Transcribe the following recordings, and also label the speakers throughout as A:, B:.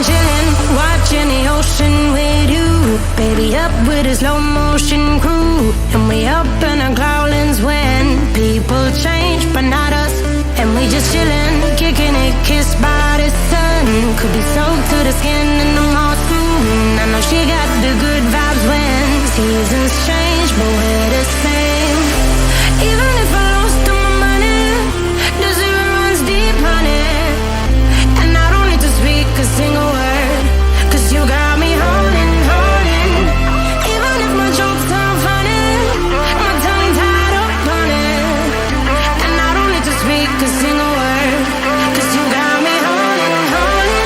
A: been chillin', watching the ocean with you. Baby up with a slow motion crew. And we up in our growlings when people change, but not us. And we just chillin', kicking it, kissed by the sun. Could be soaked to the skin in the moss room. I know she got the good vibes when seasons change, but we're the same. Even if I lost all my money, the zero runs deep, honey. And I don't need to speak a single word, 'cause you got me holding, holding. Even if my jokes sound funny, my tongue tied up on it. And I don't need to speak a single word, 'cause you got me holding, holding.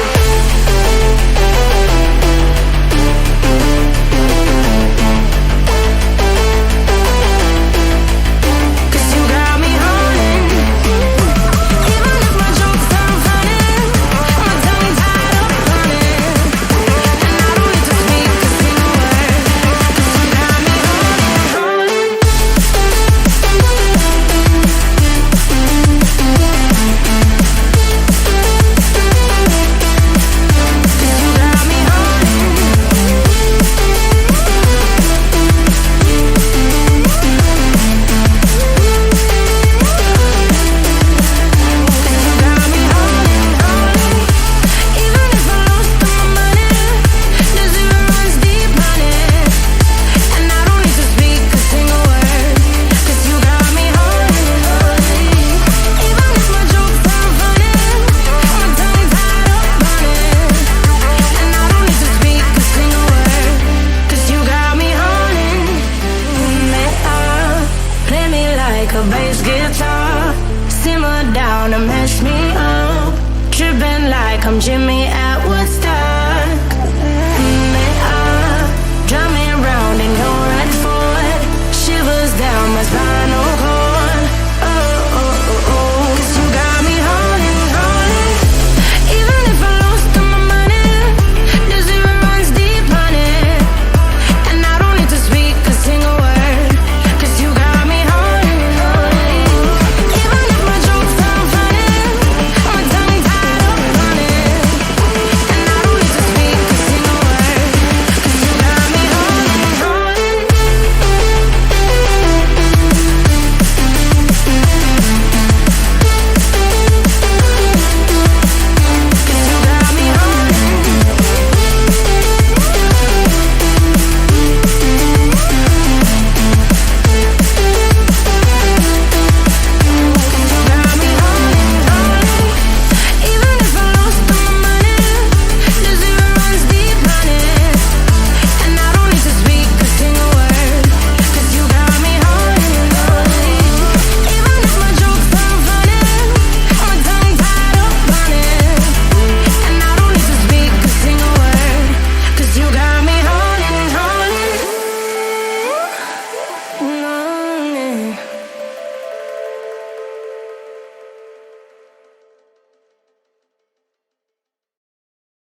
A: A bass guitar, simmer down and mess me up, tripping like I'm Jimmy